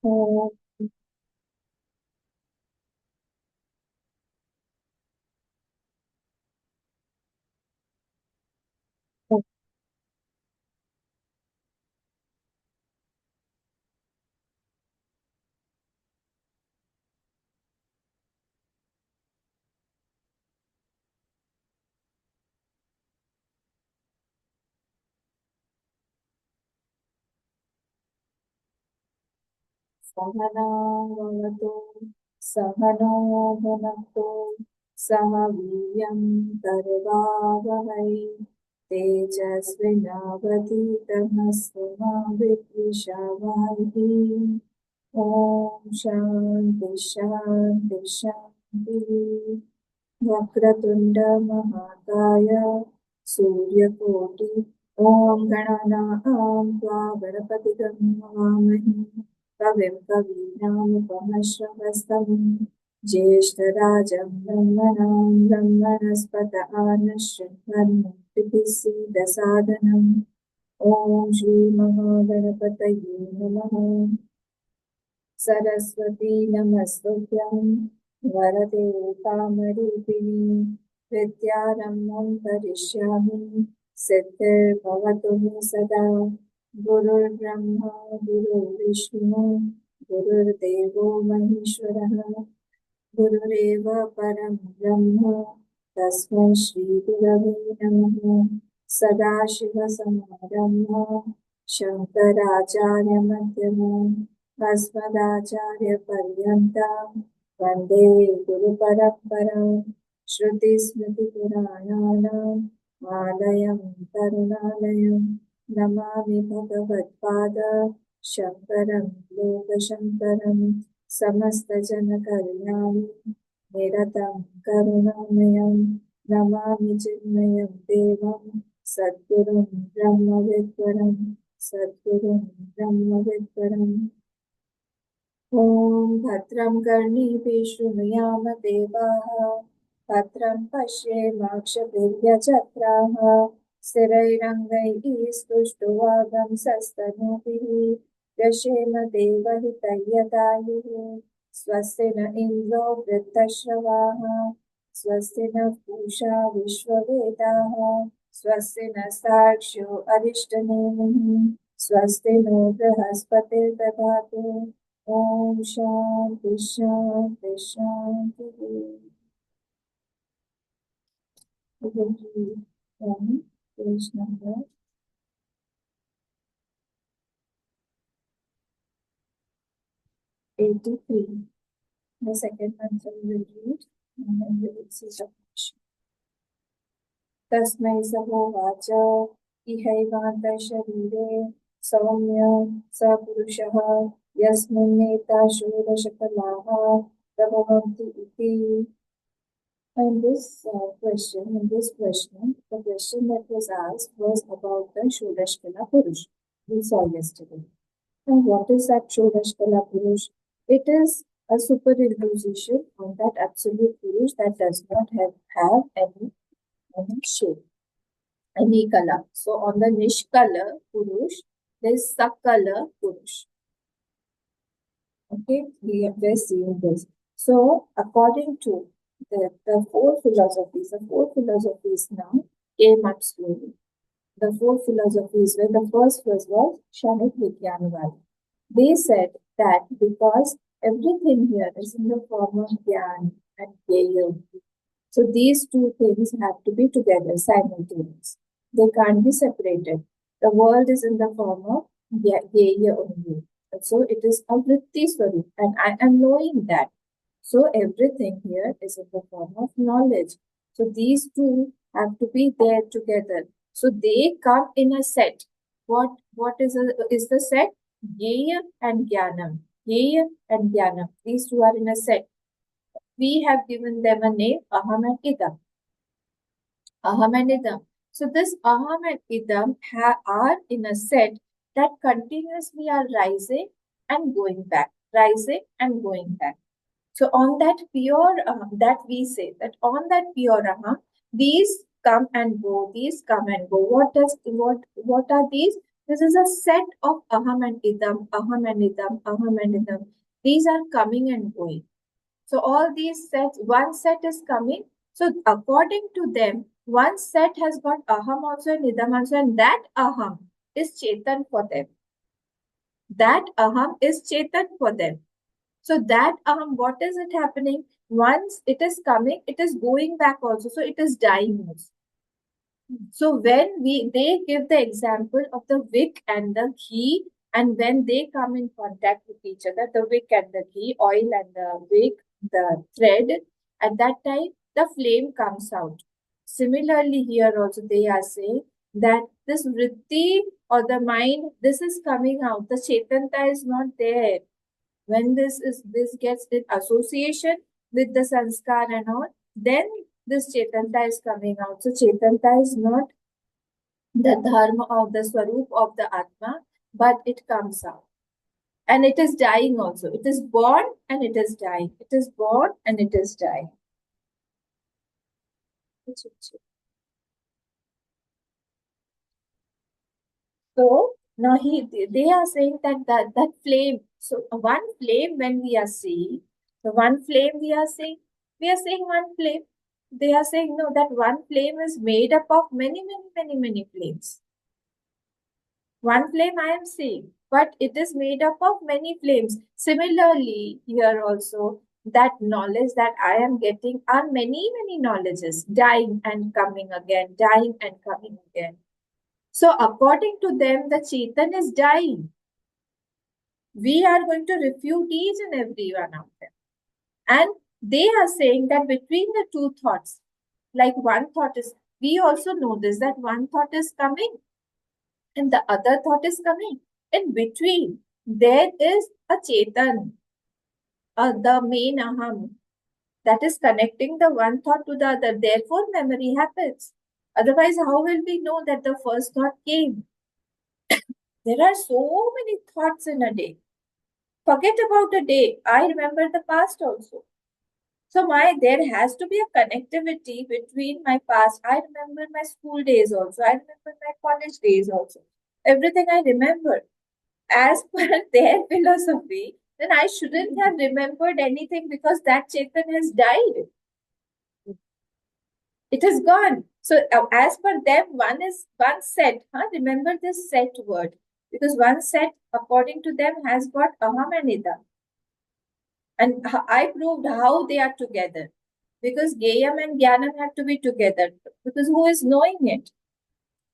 Oh, सहना भवतु सहनो भुनक्तु सह वीर्यं कर्वावहै तेजस्विनावधीतमस्तु मा विद्विषावहै। ॐ शान्ति शान्ति शान्तिः। वक्रतुण्ड महाकाय सूर्यकोटि ॐ गणानां त्वा गणपतिगं हवामहे कविं कवीनामुपमश्रवस्तमं ज्येष्ठराजं ब्रह्मणां ब्रह्मणस्पत आनश्यन्वन्नोतिभिः सीदसादनम् ॐ श्रीमहागणपतये नमः। सरस्वती नमस्तुभ्यं वरदे कामरूपिणि विद्यारम्भं करिष्यामि सिद्धिर्भवतु मे सदा। गुरुर्ब्रह्मा गुरुर्विष्णु गुरुर्देवो महेश्वरः गुरुरेव परं ब्रह्म तस्मै श्रीगुरवे नमः। सदाशिवसमारम्भां शङ्कराचार्यमध्यमाम् अस्मदाचार्यपर्यन्तां वन्दे गुरुपरम्परां श्रुतिस्मृतिपुराणानाम् आलयं करुणालयं नमामि भगवत्पाद शङ्करं लोकशङ्करं समस्तजनकल्याणि निरतं करुणामयं नमामि चिन्मयं देवं सद्गुरुं ब्रह्मविद्वरं सद्गुरुं ब्रह्मविद्वरम्। ॐ भद्रं कर्णेभिः शृणुयाम देवाः भद्रं पश्येमाक्षभिर्यजत्राः स्थिरैरङ्गैः स्तुष्टुवागंसस्तनूभिः व्यशेम देवहितैर्यदायुः स्वस्ति न इन्द्रो वृद्धश्रवाः स्वस्ति नः पूषा विश्ववेदाः स्वस्ति नस्तार्क्ष्यो अरिष्टनेमिः स्वस्ति नो बृहस्पतिर्दधातु ॐ शान्ति शान्ति शान्तिः। Page number 83. The second mantra we will read and then we will see the question. तस्मै सहोवाच इहैवान्तशरीरे सौम्य स पुरुषः यस्मिन्नेता षोडशकलाः प्रभवन्ति इति. And in this question, the question that was asked was about the Shodashkala Purush. We saw yesterday. And what is that Shodashkala Purush? It is a superimposition on that absolute Purush that does not have any shape, any color. So on the Nishkala Purush, there is Sakala Purush. Okay, we are seeing this. So according to the four philosophies now came up slowly. The four philosophies where the first was Kshanik Vijnanavadi. They said that because everything here is in the form of Gyan and Gaya, so these two things have to be together simultaneously. They can't be separated. The world is in the form of Gaya only. So it is a Vritti Swarup, and I am knowing that. So everything here is in the form of knowledge. So these two have to be there together. So they come in a set. What is the set? Gaya and Jnanam. Gaya and Jnanam. These two are in a set. We have given them a name, Aham and Idam. Aham and Idam. So this Aham and Idam are in a set that continuously are rising and going back, rising and going back. So on that pure that we say that on that pure these come and go, these come and go. What are these? This is a set of aham and idam, aham and idam, aham and idam. These are coming and going. So all these sets, one set is coming. So according to them, one set has got aham also and idam also, and that aham is Chetan for them. That aham is Chetan for them. So that what is it happening? Once it is coming, it is going back also. So it is dying also. So when they give the example of the wick and the ghee, and when they come in contact with each other, the wick and the ghee, oil and the wick, the thread, at that time the flame comes out. Similarly, here also they are saying that this vritti or the mind, this is coming out. The Chetanta is not there. When this gets in association with the sanskar and all, then this Chetanta is coming out. So Chetanta is not the dharma of the swarup of the Atma, but it comes out. And it is dying also. It is born and it is dying. It is born and it is dying. So now they are saying that flame. So one flame when we are seeing, the one flame we are saying one flame. They are saying no, that one flame is made up of many flames. One flame I am seeing, but it is made up of many flames. Similarly, here also, that knowledge that I am getting are many knowledges, dying and coming again, dying and coming again. So according to them, the Chetan is dying. We are going to refute each and every one of them. And they are saying that between the two thoughts, like one thought is, we also know this, that one thought is coming and the other thought is coming. In between, there is a Chetan, the main aham, that is connecting the one thought to the other. Therefore, memory happens. Otherwise, how will we know that the first thought came? There are so many thoughts in a day. Forget about a day. I remember the past also. So there has to be a connectivity between my past. I remember my school days also. I remember my college days also. Everything I remember. As per their philosophy, then I shouldn't have remembered anything because that Chetan has died. It is gone. So as per them, one set. Remember this set word. Because one set, according to them, has got aham and idam. And I proved how they are together. Because Geyam and Jnanam have to be together. Because who is knowing it?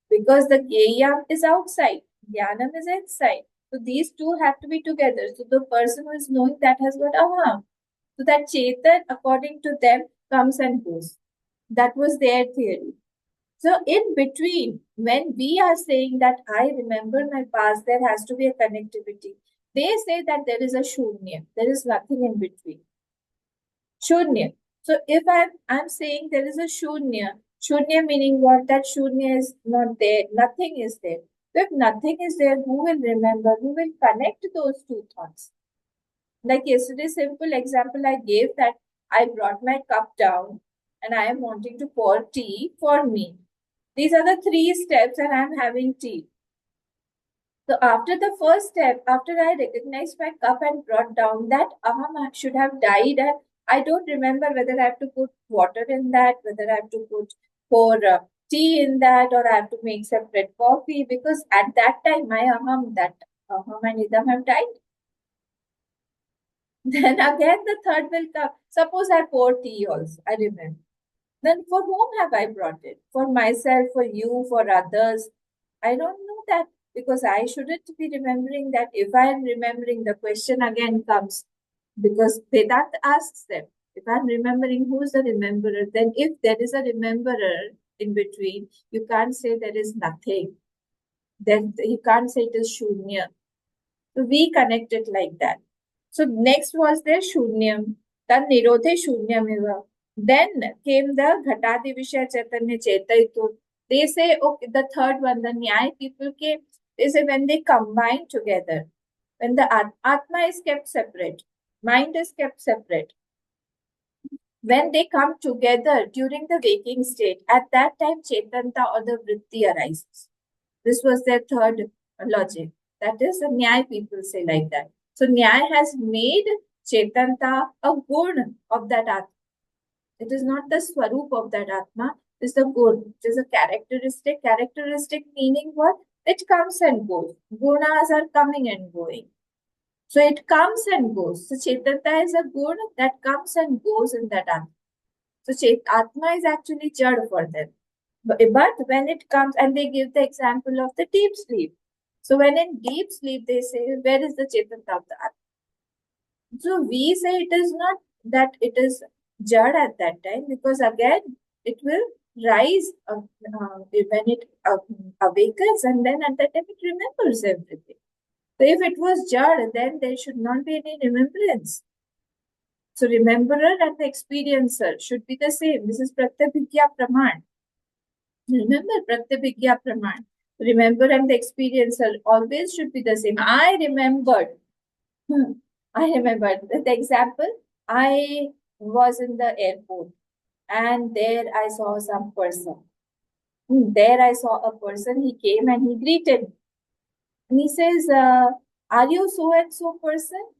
Because the Geyam is outside, Jnanam is inside. So these two have to be together. So the person who is knowing that has got aham. So that Chetan, according to them, comes and goes. That was their theory. So in between, when we are saying that I remember my past, there has to be a connectivity. They say that there is a shunya. There is nothing in between. Shunya. So if I'm saying there is a shunya, shunya meaning what? That shunya is not there. Nothing is there. So if nothing is there, who will remember? Who will connect those two thoughts? Like yesterday, simple example I gave that I brought my cup down and I am wanting to pour tea for me. These are the 3 steps and I am having tea. So after the first step, after I recognized my cup and brought down, that aham should have died, and I don't remember whether I have to put water in that, whether I have to pour tea in that, or I have to make separate coffee, because at that time my that aham and idam have died. Then again the third will come. Suppose I pour tea also, I remember. Then for whom have I brought it? For myself, for you, for others? I don't know that, because I shouldn't be remembering that. If I am remembering, the question again comes, because Vedanta asks them, if I'm remembering, who's the rememberer? Then if there is a rememberer in between, you can't say there is nothing. Then you can't say it is shunya. So we connect it like that. So next was their shunyam. Then nirodhe shunyameva. Then came the Ghatadi Vishaya Chaitanya Chaitaitu. They say, okay, the third one, the Nyaya people came. They say when they combine together, when the Atma is kept separate, mind is kept separate, when they come together during the waking state, at that time Chaitanta or the Vritti arises. This was their third logic. That is, the Nyaya people say like that. So Nyaya has made Chetanta a gun of that Atma. It is not the swarup of that Atma, it is the gun. It is a characteristic. Characteristic meaning what? It comes and goes. Gunas are coming and going. So it comes and goes. So Chetanta is a gun that comes and goes in that Atma. So Atma is actually Jad for them. But when it comes, and they give the example of the deep sleep. So when in deep sleep, they say, where is the Chetanta of the Atma? So we say it is not that it is Jad at that time, because again, it will rise when it awakens, and then at that time it remembers everything. So if it was Jad, then there should not be any remembrance. So rememberer and the experiencer should be the same. This is Pratyabhigya Praman. Remember Pratyabhigya Praman. Remember and the experiencer always should be the same. I remembered. I remembered. The example, I was in the airport and there I saw some person. There I saw a person. He came and he greeted me. And he says, are you so and so person?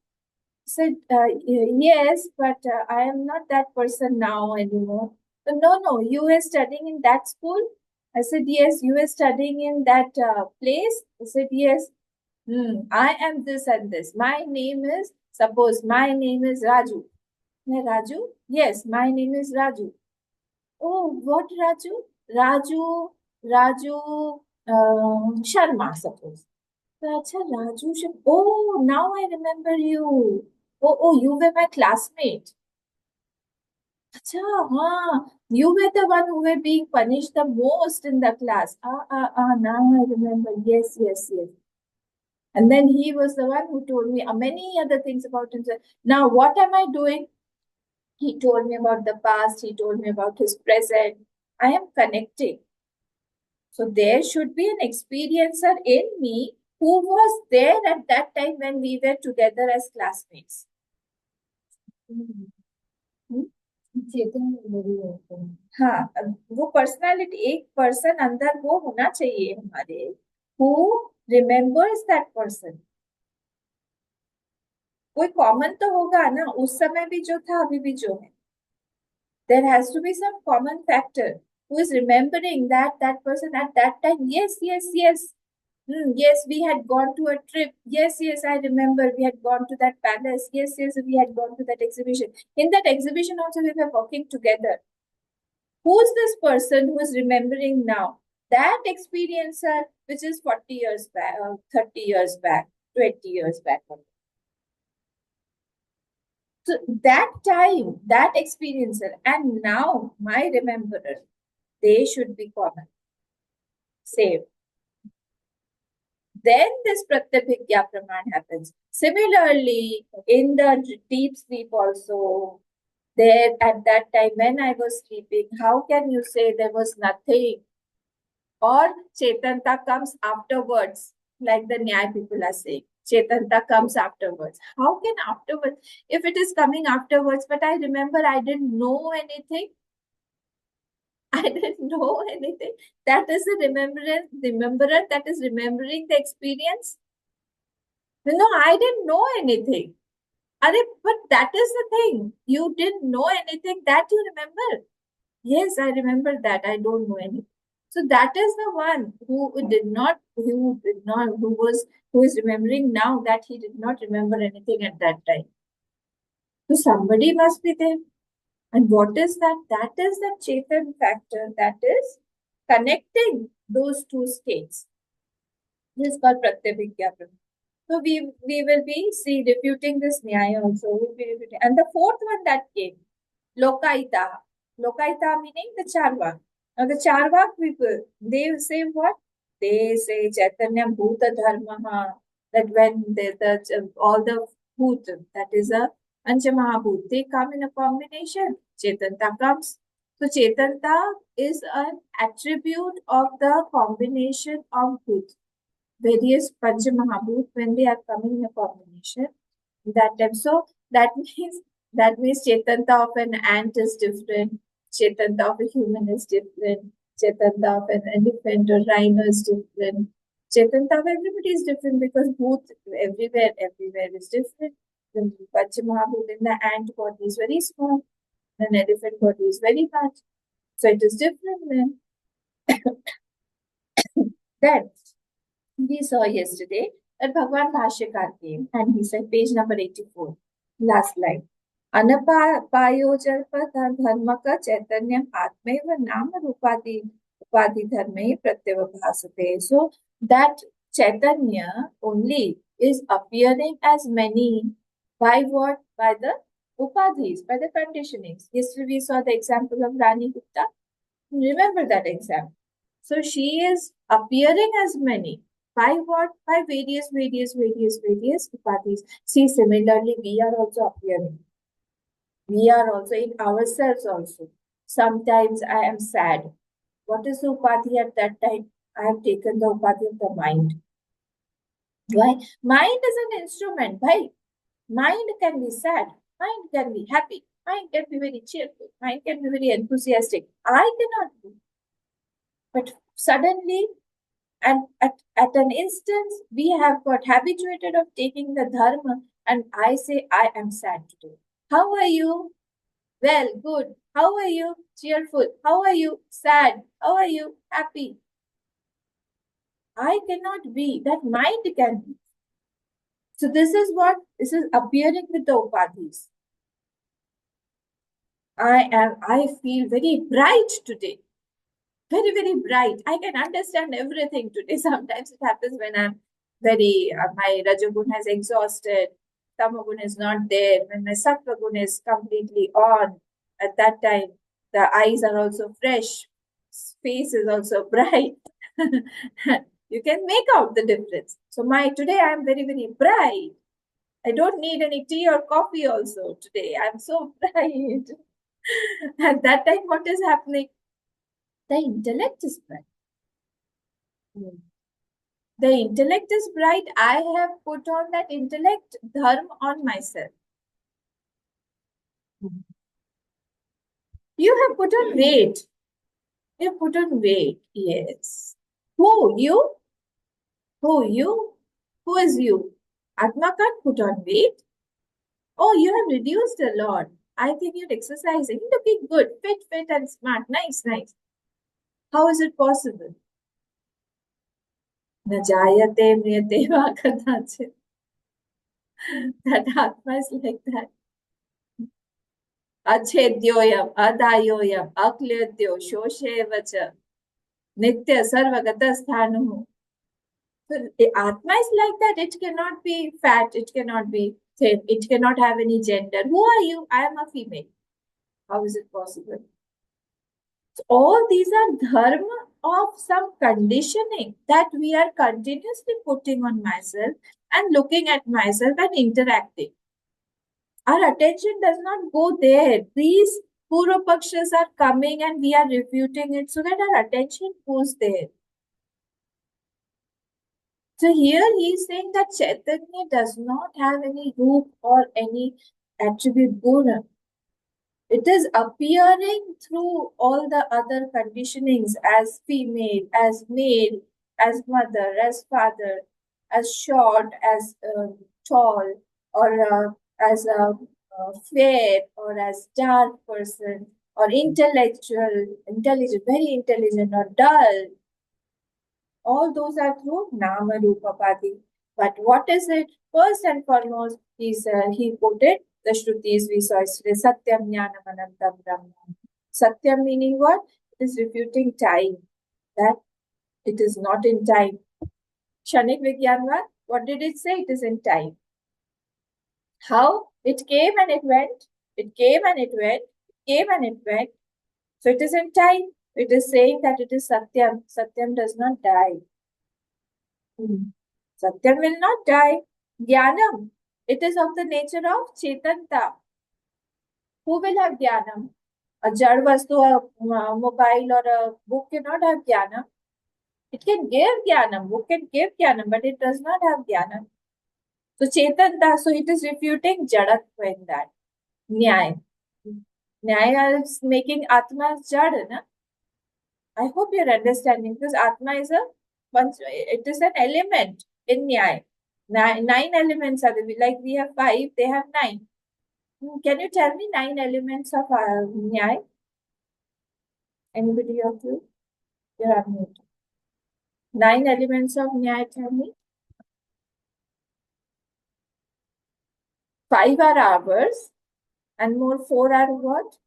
Said, yes, but I am not that person now anymore. But no, you were studying in that school? I said, yes. You were studying in that place? I said, yes. I am this and this. My name is, suppose my name is Raju. Raju? Yes, my name is Raju. Oh, what Raju? Raju Sharma, suppose. Acha, Raju Sharma. Oh, now I remember you. Oh, you were my classmate. Acha, you were the one who were being punished the most in the class. Now I remember. Yes. And then he was the one who told me many other things about himself. Now, what am I doing? He told me about the past. He told me about his present. I am connecting. So there should be an experiencer in me who was there at that time when we were together as classmates. हाँ, वो personality, एक person अंदर वो होना चाहिए हमारे, who remembers that person. कोई common तो होगा ना, उस समय भी जो था अभी भी जो है. There has to be some common factor who is remembering that person at that time. Yes. Yes, we had gone to a trip. Yes, I remember we had gone to that palace. Yes, we had gone to that exhibition. In that exhibition also we were walking together. Who's this person who is remembering now? That experiencer, which is 40 years back, 30 years back, 20 years back. So that time, that experiencer, and now my rememberer, they should be common. Same. Then this Pratyabhigya Praman happens. Similarly, in the deep sleep also, there at that time when I was sleeping, how can you say there was nothing? Or Chetanta comes afterwards, like the Nyaya people are saying. Chetanta comes afterwards. How can afterwards? If it is coming afterwards, but I remember I didn't know anything. I didn't know anything. That is the rememberer that is remembering the experience. No, I didn't know anything. But that is the thing. You didn't know anything that you remember. Yes, I remember that. I don't know anything. So that is the one who is remembering now that he did not remember anything at that time. So somebody must be there. And what is that? That is the Chetan factor that is connecting those two states. This is called Pratyabhigya. So we will be refuting this Nyaya also. We'll be refuting. And the fourth one that came, Lokaita. Lokaita meaning the Charvak. Now the Charvak people, they say what? They say Chaitanya Bhuta Dharma, that when all the Bhut, that is a Panchamahabhut, they come in a combination. Chaitanta comes. So Chaitanta is an attribute of the combination of Bhut. Various Panchamahabhut, when they are coming in a combination, that time. So that means Chaitanta of an ant is different, Chaitanta of a human is different, Chaitanta of an elephant or rhino is different, Chaitanta, everybody is different because both everywhere is different. The Panchamahabhut in the ant body is very small, an elephant body is very large. So it is different then. Then we saw yesterday that Bhagwan Bhashyakar came and he said, page number 84, last line. अनपायोजल्पता धर्मक चैतन्यम आत्मैव नाम रूपादि उपाधि धर्मे प्रत्यवभासते. So that Chaitanya only is appearing as many by what? By the upadhis, by the conditionings. Yesterday we saw the example of Rani Gupta. Remember that example. So she is appearing as many. By what? By various upadhis. See, similarly, we are also appearing. We are also in ourselves also. Sometimes I am sad. What is the upadhi at that time? I have taken the upadhi of the mind. Why? Mind is an instrument. Why? Mind can be sad. Mind can be happy. Mind can be very cheerful. Mind can be very enthusiastic. I cannot be. But suddenly, and at an instance, we have got habituated of taking the dharma, and I say, I am sad today. How are you? Well, good. How are you? Cheerful. How are you? Sad. How are you? Happy. I cannot be. That mind can be. So this is appearing with the upadhis. I feel very bright today. Very, very bright. I can understand everything today. Sometimes it happens when I'm my Rajagun has exhausted, Tamagun is not there, when my Sattvagun is completely on. At that time, the eyes are also fresh, face is also bright. You can make out the difference. So today I am very, very bright. I don't need any tea or coffee also today. I'm so bright. At that time, what is happening? The intellect is bright. The intellect is bright. I have put on that intellect dharma on myself. You have put on weight. You have put on weight. Yes. Who? You? Who? You? Who is you? Atma can't put on weight. Oh, you have reduced a lot. I think you're exercising, looking good, fit and smart. Nice. How is it possible? Na jayate mriyate va kadachit. That Atma is like that. Achedyoyam, adayoyam, aklyatyo, shoshevacha, nitya sarvagata sthanuhu. So Atma is like that. It cannot be fat. It cannot be thin. It cannot have any gender. Who are you? I am a female. How is it possible? So all these are dharma of some conditioning that we are continuously putting on myself and looking at myself and interacting. Our attention does not go there. These Purva Pakshas are coming and we are refuting it so that our attention goes there. So here he is saying that Chaitanya does not have any roop or any attribute guna. It is appearing through all the other conditionings as female, as male, as mother, as father, as short, as tall, or as a fair, or as dark person, or intelligent, very intelligent, or dull. All those are through Nama Rupa Padi. But what is it? First and foremost, he quoted the Shrutis we saw yesterday, Satyam Jnanam Anantam Brahma. Satyam meaning what? It is refuting time. That it is not in time. Kshanik Vigyanva, what did it say? It is in time. How? It came and it went. It came and it went. It came and it went. So it is in time. It is saying that it is Satyam. Satyam does not die. Satyam will not die. Jnanam. It is of the nature of Chaitanta. Who will have Jnanam? A Jad Vastu, a mobile or a book cannot have Jnanam. It can give Jnanam. Book can give Jnanam, but it does not have Jnanam. So Chaitanta, so it is refuting Jadatva in that. Nyaya. Nyaya is making Atma Jad, na? I hope you're understanding because Atma is a it is an element in Nyaya. Nine elements are there. Like we have 5, they have 9. Can you tell me 9 elements of Nyaya? Anybody of you? You're unmuted. 9 elements of Nyaya, tell me. 5 are ours, and more 4 are what?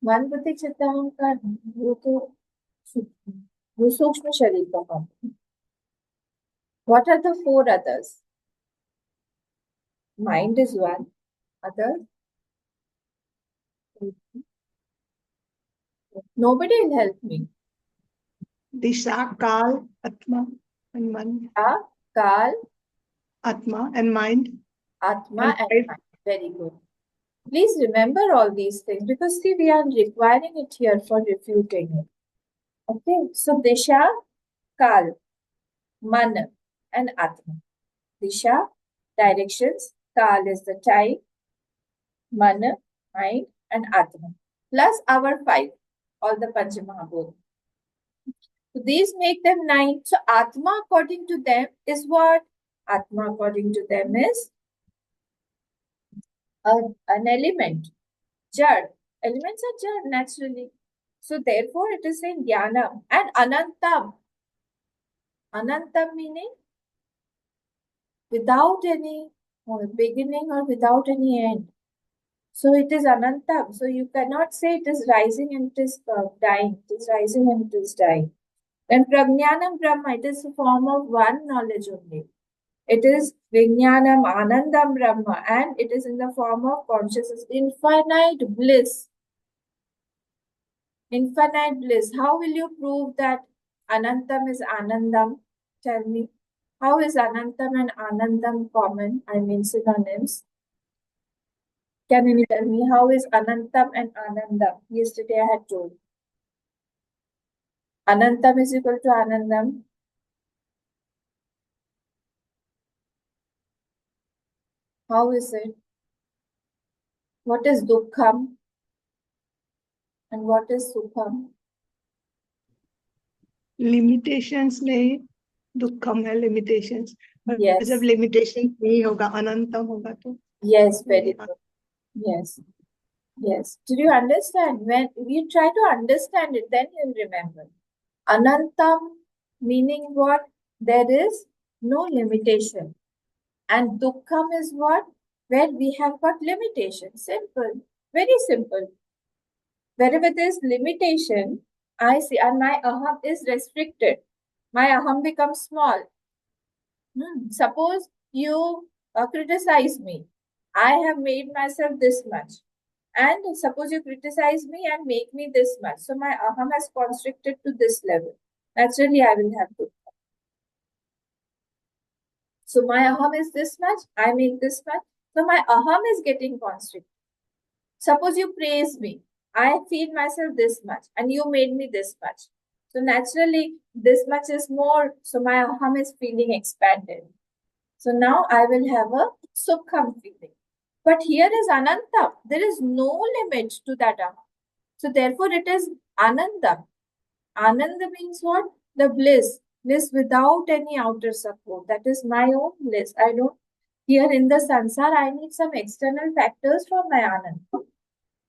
मन बुद्धि चित्त अहंकार, वो सूक्ष्म शरीर का काम. What are the 4 others? Mind is one. Other? Nobody will help me. Disha, Kal, Atma, and Mind. Kal, Atma and Mind. Atma and mind. Very good. Please remember all these things because see, we are requiring it here for refuting it. Okay, so Disha, Kal, Man, and Atma. Disha, directions. Kal is the time. Man, mind, and Atma. Plus our 5, all the Panchamahabhuta. So these make them 9. So Atma according to them is what? Atma according to them is an element. Jad. Elements are jad naturally. So therefore it is saying Jnanam and Anantam. Anantam meaning without any beginning or without any end. So it is Anantam. So you cannot say it is rising and it is dying. It is rising and it is dying. Then Prajnanam Brahma, it is a form of one knowledge only. It is Vijnanam Anandam Brahma and it is in the form of consciousness. Infinite bliss. Infinite bliss. How will you prove that Anantam is Anandam? Tell me. How is Anantam and Anandam common? I mean synonyms. Can you tell me how is Anantam and Anandam? Yesterday I had told. Anantam is equal to Anandam. How is it? What is Dukkham? And what is Sukham? Limitations में दुखम है, limitations. Yes. जब limitations नहीं होगा, अनंतम होगा तो. Yes, very good. Yes. Yes. Did you understand? When you try to understand it, then you'll remember. Anantam meaning what? There is no limitation. And Dukkham is what? Where we have got limitation. Simple. Very simple. Wherever there is limitation, I see, and my aham is restricted. My aham becomes small. Suppose you criticize me. I have made myself this much. And suppose you criticize me and make me this much. So my aham has constricted to this level. Naturally, I will have to. So my aham is this much. I make this much. So my aham is getting constricted. Suppose you praise me. I feel myself this much and you made me this much. So naturally, this much is more. So my aham is feeling expanded. So now I will have a sukham feeling. But here is ananta. There is no limit to that aham. So therefore it is ananda. Ananda means what? The bliss. Bliss without any outer support. That is my own bliss. I don't. Here in the sansar, I need some external factors for my ananda.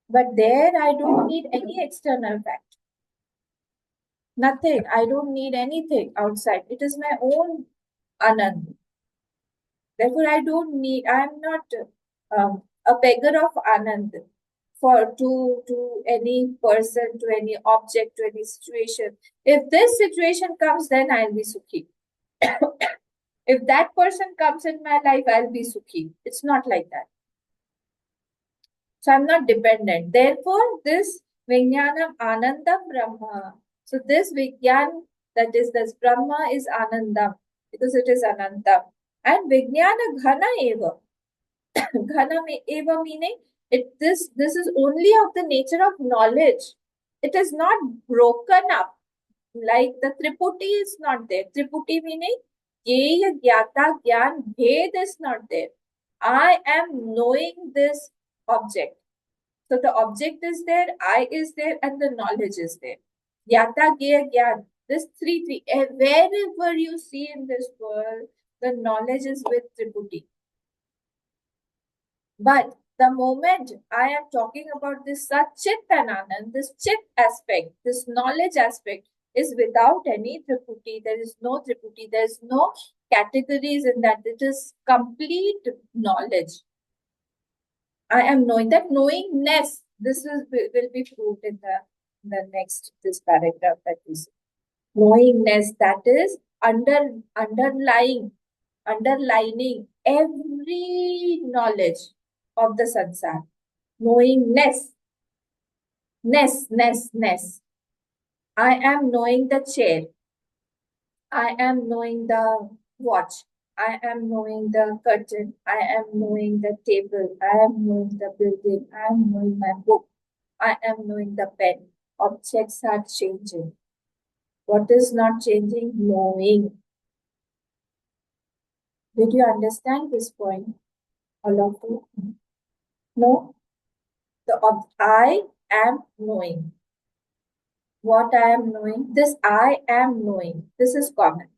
But there I don't need any external factor. Nothing. I don't need anything outside. It is my own anand. Therefore, I don't need. I am not a beggar of anand to any person, to any object, to any situation. If this situation comes, then I'll be sukhi. If that person comes in my life, I'll be sukhi. It's not like that. So I'm not dependent. Therefore, this Vijnanam Anandam Brahma. So this Vijnan, that is this Brahma is Anandam because it is Anandam. And Vijnana Ghana Eva. Ghana Eva meaning this is only of the nature of knowledge. It is not broken up. Like the Triputi is not there. Triputi meaning Jnaya Gyata Gyan Bhed is not there. I am knowing this object. So the object is there, I is there, and the knowledge is there. Yata, Gya, Gyan. This three. Wherever you see in this world, the knowledge is with Tripuri. But the moment I am talking about this Satchit and Anand, this Chit aspect, this knowledge aspect is without any Tripuri. There is no Tripuri. There is no categories in that. It is complete knowledge. I am knowing that knowingness. This is will be proved in the next this paragraph that we see. Knowingness, that is underlying underlining every knowledge of the sansar. Knowingness, ness. I am knowing the chair. I am knowing the watch. I am knowing the curtain. I am knowing the table. I am knowing the building. I am knowing my book. I am knowing the pen. Objects are changing. What is not changing? Knowing. Did you understand this point? All of you? No? I am knowing. What I am knowing? This I am knowing. This is common.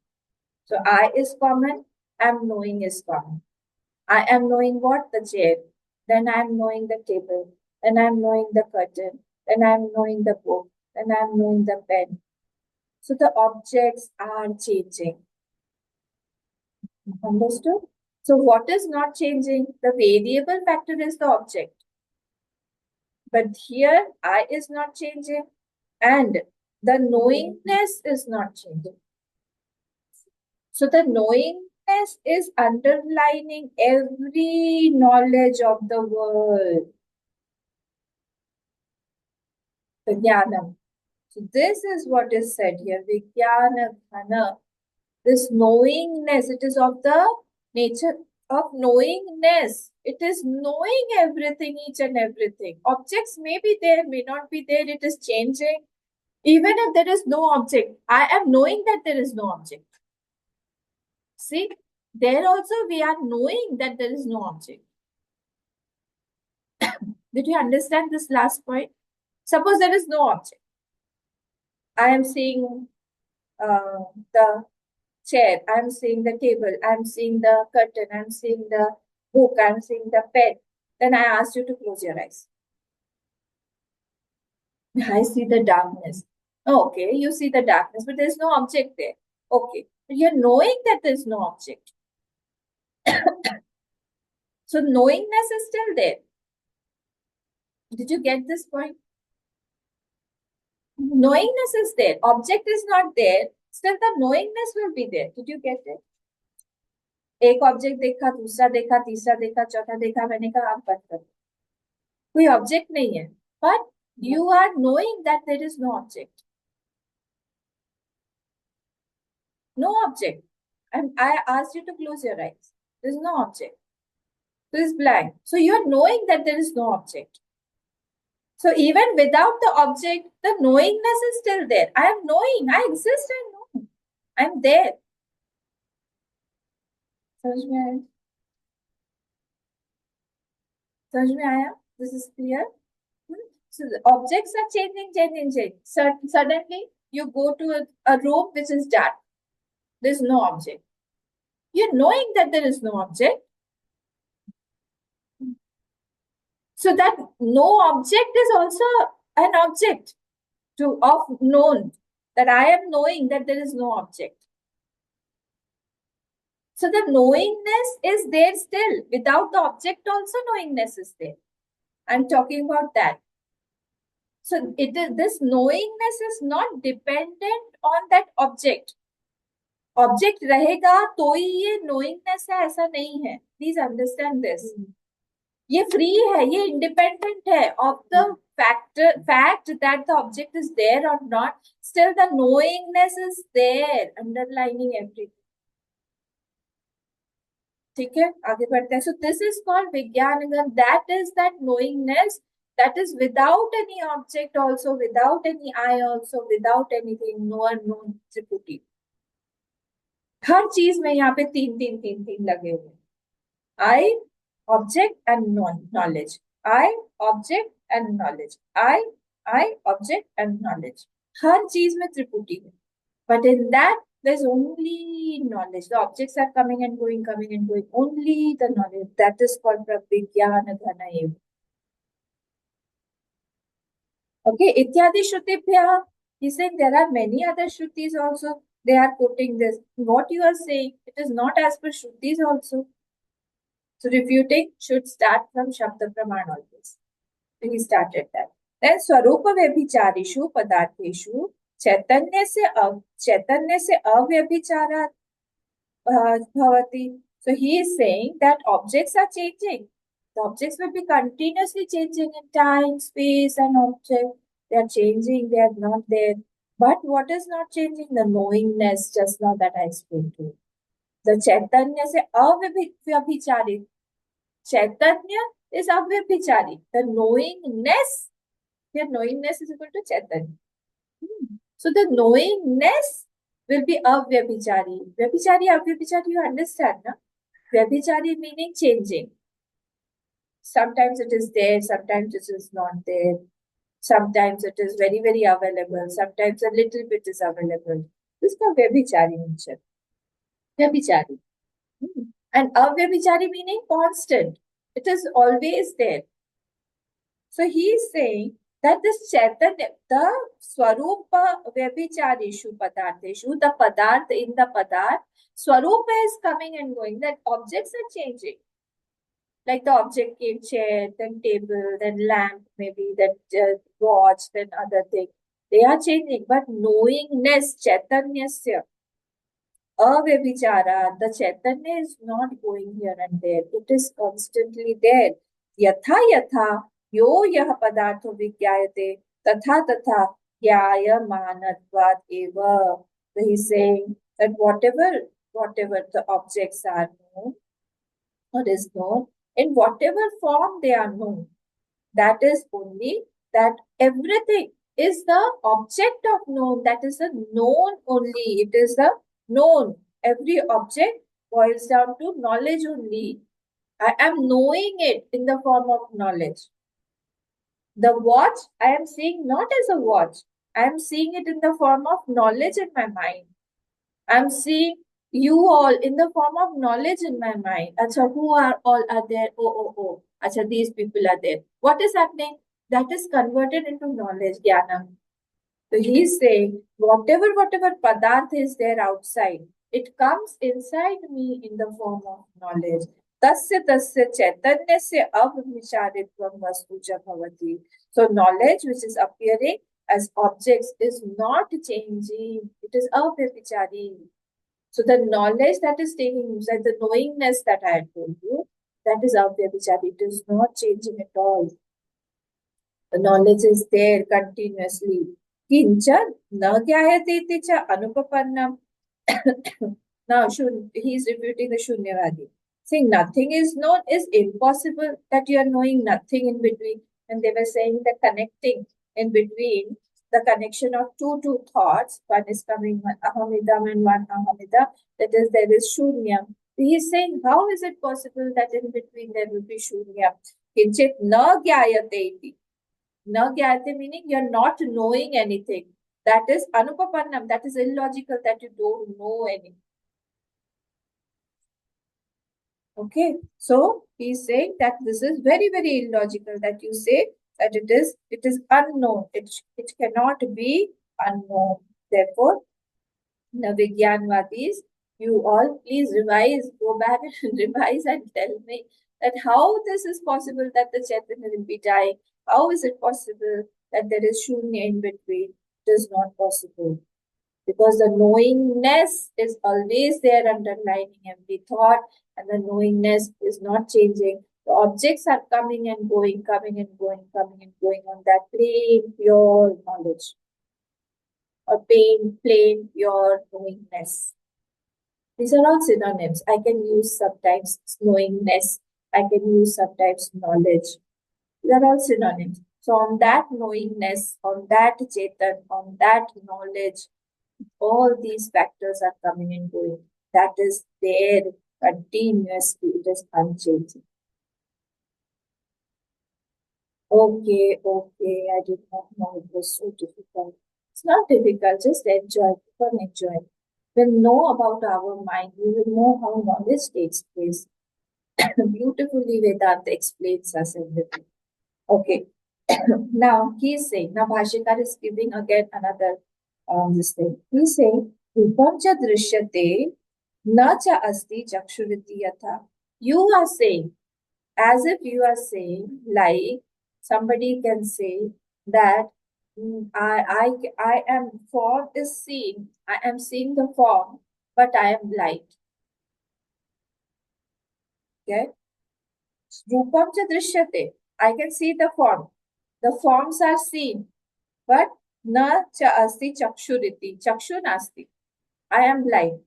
So I is common. Am knowing is common. I am knowing what? The chair. Then I am knowing the table. Then I am knowing the curtain. Then I am knowing the book. Then I am knowing the pen. So the objects are changing. Understood? So what is not changing? The variable factor is the object. But here I is not changing and the knowingness is not changing. So the knowingness is underlining every knowledge of the world. The jnanam. So this is what is said here. Vijnana ghana. This knowingness, it is of the nature of knowingness. It is knowing everything, each and everything. Objects may be there, may not be there. It is changing. Even if there is no object, I am knowing that there is no object. See, there also we are knowing that there is no object. Did you understand this last point? Suppose there is no object. I am seeing the chair, I am seeing the table, I am seeing the curtain, I am seeing the book, I am seeing the pen. Then I ask you to close your eyes. I see the darkness. Okay, you see the darkness, but there is no object there. Okay, but you're knowing that there is no object. So knowingness is still there. Did you get this point? Knowingness is there. Object is not there. Still the knowingness will be there. Did you get it? एक object देखा, दूसरा देखा, तीसरा देखा, चौथा देखा, मैंने कहा आप बंद करो. कोई ऑब्जेक्ट नहीं है, but you are knowing that there is no object. No object. And I asked you to close your eyes. There is no object. There is blank. So you are knowing that there is no object. So even without the object, the knowingness is still there. I am knowing. I exist. I know. I am there. समझ में आया? समझ में आया? This is clear? So the objects are changing. Suddenly, you go to a room which is dark. There is no object. You're knowing that there is no object. So that no object is also an object of known. That I am knowing that there is no object. So the knowingness is there still. Without the object also knowingness is there. I'm talking about that. So this knowingness is not dependent on that object. Object रहेगा तो ही ये knowingness है, ऐसा नहीं है. Please understand this. ये free है, ये independent है of the fact that the object is there or not. Still the knowingness is there, underlining everything. ठीक है, आगे बढ़ते हैं. So this is called Vijnanagam. That is that knowingness that is without any object also, without any I also, without anything, no unknown Tripuri. हर चीज में यहाँ पे तीन लगे हुए. I, object and knowledge. I, object and knowledge. I, object and knowledge. हर चीज में त्रिपुटी है. But in that, there's only knowledge. The objects are coming and going, coming and going. Only the knowledge. That is called pravigyana dhana eva. Okay, ityadi shrutibhya. He said there are many other shrutis also. They are quoting this. What you are saying, it is not as per shrutis also. So refuting should start from Shabda Praman always. So he started that. Then Swarupa Vyabhicharishu Padartheshu चैतन्य से अव्यभिचारात् bhavati. So he is saying that objects are changing. The objects will be continuously changing in time, space, and object. They are changing, they are not there. But what is not changing? The knowingness, just now that I explained to you. The Chaitanya se avyabhicharit. Chaitanya is avyabhichari. The knowingness, here knowingness is equal to Chaitanya. So the knowingness will be avyabhichari. Vyabhichari, avyabhichari, you understand, na? Vyabhichari meaning changing. Sometimes it is there, sometimes it is not there. Sometimes it is very, very available. Sometimes a little bit is available. This is called vyabhichari nature. Vyabhichari. And avyabhichari meaning constant. It is always there. So he is saying that this Chaitanya, the Swarupa Vyabhicharishu Padartheshu, the Padarth in the Padarth, Swarupa is coming and going, that objects are changing. Like the object came chair, then table, then lamp, maybe then watch, then other thing. They are changing, but knowingness, Chaitanyasya, avyabhichara, the Chaitanya is not going here and there. It is constantly there. Yatha yatha yo yah padartho vigyayate tatha tatha gyayamanatvat eva. So he's saying that whatever the objects are known or is known, in whatever form they are known, that is only that everything is the object of known. That is the known only. It is the known. Every object boils down to knowledge only. I am knowing it in the form of knowledge. The watch, I am seeing not as a watch. I am seeing it in the form of knowledge in my mind. I am seeing you all in the form of knowledge in my mind. Acha, who are all are there? Oh. Acha, these people are there. What is happening? That is converted into knowledge, jnana. So he is saying, whatever padarth is there outside, it comes inside me in the form of knowledge. Tasya chaitanyasya avvicharitvam vastuja bhavati. So knowledge which is appearing as objects is not changing. It is avvichari. So the knowledge that is taking inside, the knowingness that I had told you, that is avyabhichari. It is not changing at all. The knowledge is there continuously. Kincha na gyayate cha anupapannam. Now he is refuting the Shunyavadi. Saying nothing is known is impossible, that you are knowing nothing in between. And they were saying the connecting in between, the connection of two thoughts, one is coming, one ahamidam and one ahamida, that is, there is shunya. He is saying, how is it possible that in between there will be shunya? Kinchit na gyayate iti. Na gyayate meaning you are not knowing anything. That is anupapannam, that is illogical, that you don't know anything. Okay, so he's saying that this is very, very illogical that you say that it is unknown. It cannot be unknown. Therefore, the Vigyanvadis, you all please revise, go back and revise and tell me that how this is possible that the Chaitanya will be dying. How is it possible that there is Shunya in between? It is not possible. Because the knowingness is always there underlining every thought, and the knowingness is not changing. The objects are coming and going, coming and going, coming and going on that plain, pure knowledge. Or plain, pure knowingness. These are all synonyms. I can use sometimes knowingness. I can use sometimes knowledge. These are all synonyms. So on that knowingness, on that Chetan, on that knowledge, all these factors are coming and going. That is there continuously. It is unchanging. Okay, okay. I did not know it was so difficult. It's not difficult, just enjoy. Keep on enjoy. We'll know about our mind. We will know how knowledge takes place. Beautifully, Vedanta explains us everything. Okay. Now he's saying, now Bhashikar is giving again another this thing. He's saying, Rupam cha drishyate na cha asti chakshuriti yatha. You are saying, as if you are saying, like somebody can say that I am form is seen. I am seeing the form, but I am blind. Okay. Rupam cha drishyate. I can see the form. The forms are seen, but na cha asti chakshuriti. Chakshu nasti. I am blind.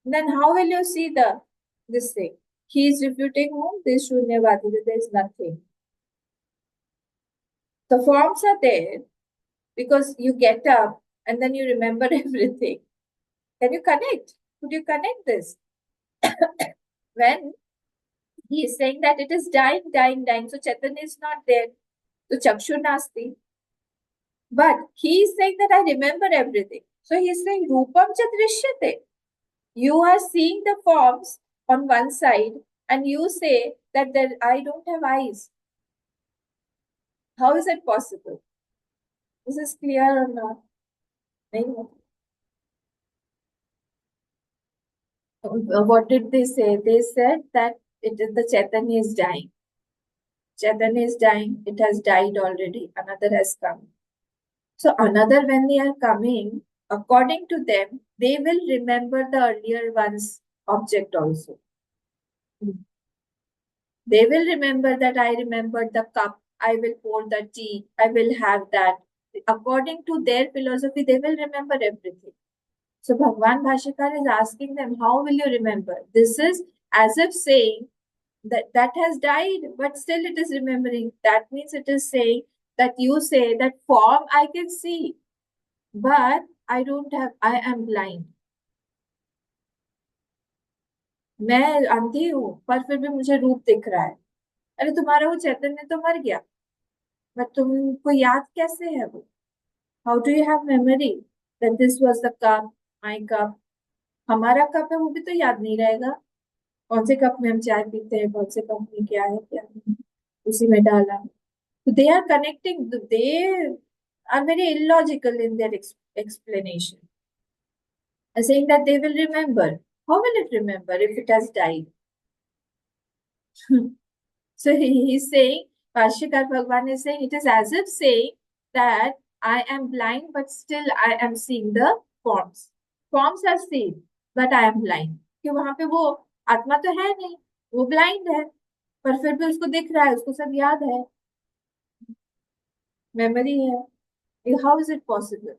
Then how will you see the this thing? He is refuting whom? This Shunyavadi, that there is nothing. The forms are there because you get up and then you remember everything. Can you connect? Could you connect this? When he is saying that it is dying, dying, dying, so Chaitanya is not there. So Chakshu nasti. But he is saying that I remember everything. So he is saying Rupam cha drishyate. You are seeing the forms on one side and you say that I don't have eyes. How is it possible? This is clear or not? What did they say? They said that the Chaitanya is dying. Chaitanya is dying. It has died already. Another has come. So another, when they are coming, according to them, they will remember the earlier one's object also. They will remember that I remembered the cup, I will pour the tea, I will have that. According to their philosophy, they will remember everything. So Bhagwan Bhashikar is asking them, how will you remember? This is as if saying that has died, but still it is remembering. That means it is saying that you say that form I can see, but I don't have, I am blind. मैं अंधी हूं पर फिर भी मुझे रूप दिख रहा है. अरे तुम्हारा वो चैतन्य तो मर गया, पर तुमको याद कैसे है वो? How do you have memory that this was the cup, my cup? हमारा कप है वो भी तो याद नहीं रहेगा. कौन से कप में हम चाय पीते हैं, कौन से कप में क्या है क्या नहीं, उसी में डाला. So they are connecting, they are very illogical in their explanation. Saying that they will remember. How will it remember if it has died? So he is saying, Bhashyakar Bhagwan is saying, it is as if saying that I am blind, but still I am seeing the forms. Forms are seen, but I am blind. कि वहां पे वो आत्मा तो है नहीं, वो blind है, पर फिर भी उसको दिख रहा है, उसको सब याद है, मेमोरी है. How is it possible?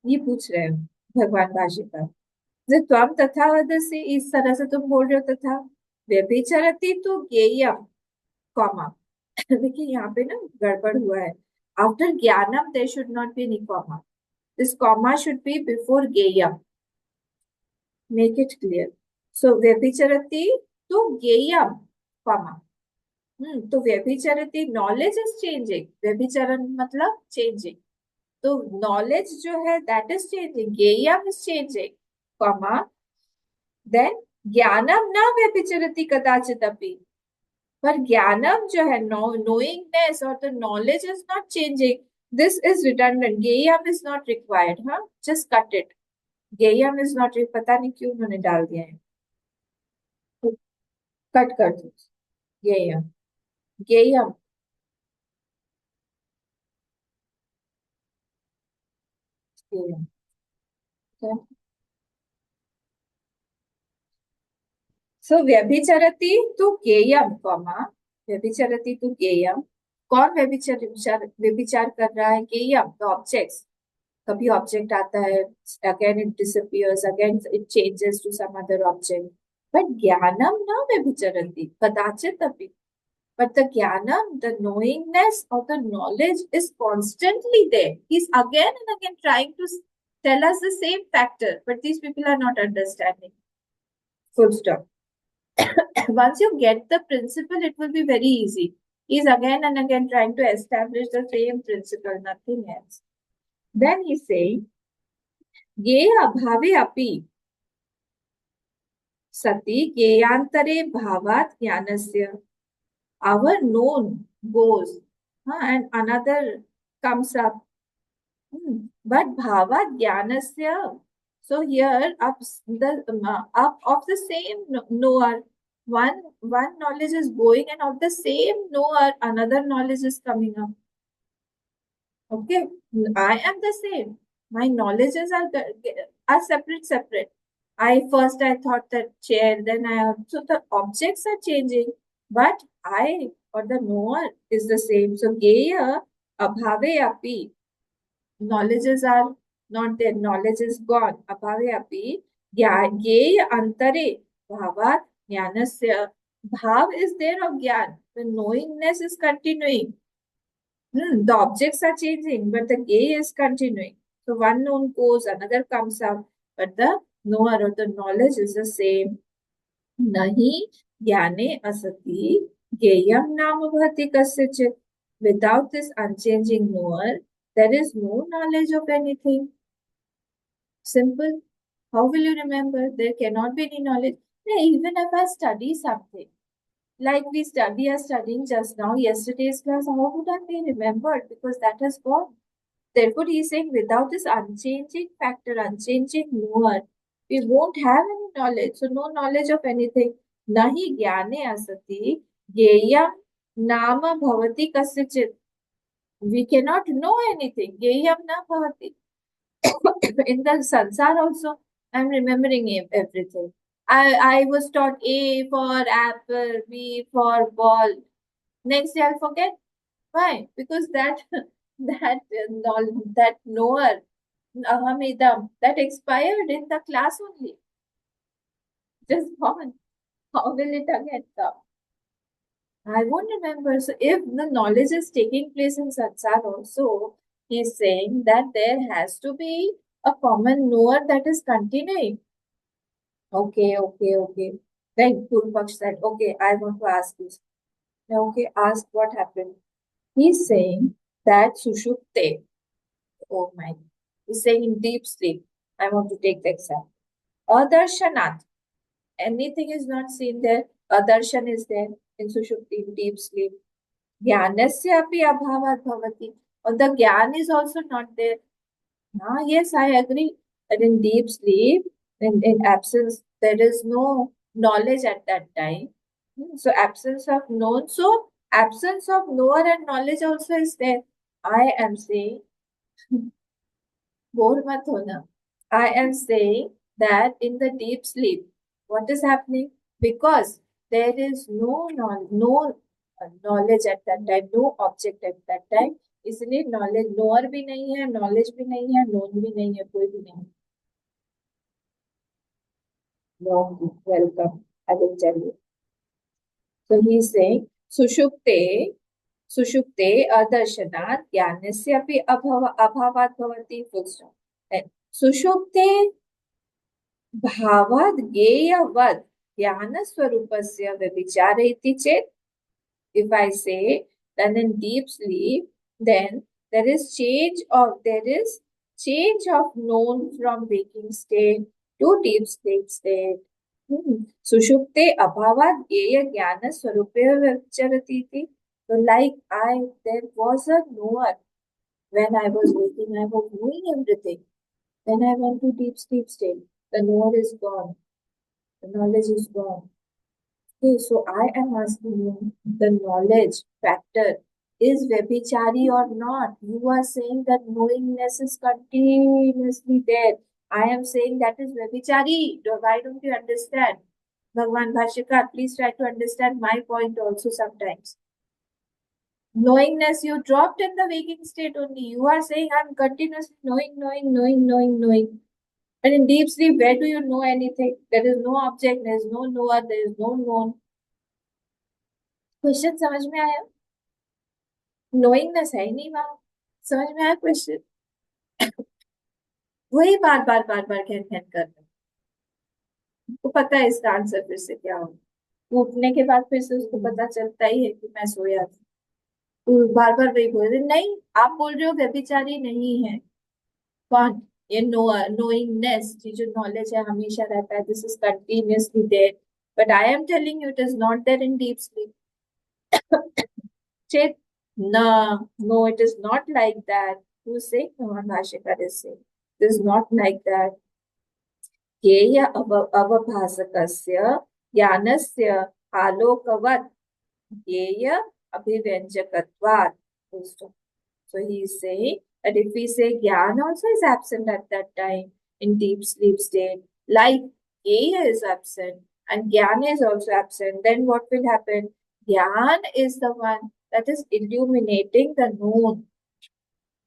ये पूछ रहे हैं भगवान भाष्यकार. जो त्वम तथा वदसि, इस तरह से तुम बोल रहे हो तथा व्यभिचरति तो ज्ञेयम, कॉमा. देखिए यहाँ पे ना गड़बड़ हुआ है. आफ्टर ज्ञानम there should not be any comma. This comma should be before ज्ञेयम. Make it clear. सो व्यभिचरति तो ज्ञेयम, कॉमा. तो व्यभिचरति, नॉलेज इज चेंजिंग. व्यभिचरण मतलब चेंजिंग. तो नॉलेज जो है दैट इज चेंजिंग, ज्ञेयम इज चेंजिंग, कॉमा. देन ज्ञानम न व्यभिचरति कदाचित अपि. पर ज्ञानम जो है, knowingness or the knowledge is not changing. This is redundant. ज्ञेयम is not required. हाँ, just cut it. ज्ञेयम is not required. पता नहीं क्यों उन्होंने डाल दिया है. कट कर दो. ज्ञेयम, ज्ञेयम. ज्ञेयम. सो व्यभिचरति तु ज्ञेयम, कॉमा. व्यभिचरति तु ज्ञेयम. कौन व्यभिचार कर रहा है? ज्ञेयम, द ऑब्जेक्ट्स. कभी ऑब्जेक्ट आता है, again it disappears, again it changes to some other object. But ज्ञानम न व्यभिचरति कदाचित अपि. But the jnanam, the knowingness or the knowledge is constantly there. He's again and again trying to tell us the same factor, but these people are not understanding. Full stop. Once you get the principle, it will be very easy. He's again and again trying to establish the same principle, nothing else. Then he's saying, ये अभावे अपि सति ज्ञेयांतरे भावात् ज्ञानस्य. Our known goes, and another comes up. But bhava jnanasya. So here up up of the same knower, one knowledge is going, and of the same knower another knowledge is coming up. Okay, I am the same. My knowledges are separate. I thought that chair, then so the objects are changing, but I or the knower is the same. So geya abhave api. Knowledges are not there. Knowledge is gone. Abhave api gyeya antare bhavat jnanasya. Bhav is there of gyan. The knowingness is continuing. The objects are changing, but the gay is continuing. So one known goes, another comes up, but the knower or the knowledge is the same. Nahi jnane asati geyam nama bhati kasyachit. Without this unchanging knower, there is no knowledge of anything. Simple. How will you remember? There cannot be any knowledge. Even if I study something, like we are studying just now, yesterday's class, how would I be remembered? Because that has gone. Therefore, he is saying without this unchanging factor, unchanging knower, we won't have any knowledge. So, no knowledge of anything. Nahi jnane asati geyam nama bhavati kasyachit. We cannot know anything. Geyam na bhavati. In the sansar also, I'm remembering everything. I was taught A for apple, B for ball. Next day I'll forget. Why? Because that that knower, ahamidam, that expired in the class only. Just gone. How will it again come? I won't remember. So if the knowledge is taking place in sansar also, he's saying that there has to be a common knower that is continuing. Okay. Then Purvaksh said, okay, I want to ask this. Now, okay, ask what happened. He's saying that Sushupte, oh my, he's saying in deep sleep. I want to take the example. Adarshanat, anything is not seen there. Adarshan is there in Sushupti, in deep sleep. Jnanasya api abhavat bhavati. Or the jnana is also not there. Yes, I agree that in deep sleep, in absence, there is no knowledge at that time. So absence of known. So absence of knower and knowledge also is there. I am saying, bore mat hona. I am saying that in the deep sleep, what is happening? Because there is no knowledge at that time, no object at that time. इसलिए knowledge knower भी नहीं है, knowledge भी नहीं है, known भी नहीं है, कोई भी नहीं. No, welcome. I will tell you. So he is saying sushupte adarshanaat jnanasya api abhavat bhavati full stop. And sushupte भावाद ज्ञेयवद ज्ञान स्वरूपस्य व्यभिचारयति चेत्. If I say then in deep sleep, then there is change of known from waking state to deep sleep state. सुषुप्ते अभावात् ज्ञेय ज्ञान स्वरूपे व्यभिचरति इति. So like there was a knower when I was waking, I was knowing everything. Then I went to deep sleep state. The knower is gone. The knowledge is gone. Okay, so I am asking you, the knowledge factor is Vyabhichari or not? You are saying that knowingness is continuously there. I am saying that is Vyabhichari. Why don't you understand? Bhagwan Bhashyakar, please try to understand my point also sometimes. Knowingness you dropped in the waking state only. You are saying I'm continuously knowing. And in deep sleep, where do you know anything? There is no object, there is no knower, there is no known. Question समझ में आया? नोइंगनेस है ही नहीं वहां. समझ में आया question? वही बार बार घन कर रहे. उसको पता है इसका आंसर फिर से क्या होगा. उठने के बाद फिर से उसको पता चलता ही है कि मैं सोया था. बार बार वही बोल रहे, नहीं आप बोल रहे हो व्यभिचारी नहीं है। कौन? ये नोइंगनेस, ये जो नॉलेज है हमेशा रहता है, this is continuously there, but I am telling you it is not there in deep sleep. Chit, no, no, it is not like that. Who's saying? Bhagavan Bhashikar is saying. It is not like that. ज्ञेय अवभासकस्य ज्ञानस्य आलोकवत् ज्ञेय अभिव्यंजकत्वात्. Full stop. So he is saying that if we say Gyan also is absent at that time in deep sleep state, like Gaya is absent and Gyan is also absent, then what will happen? Gyan is the one that is illuminating the known.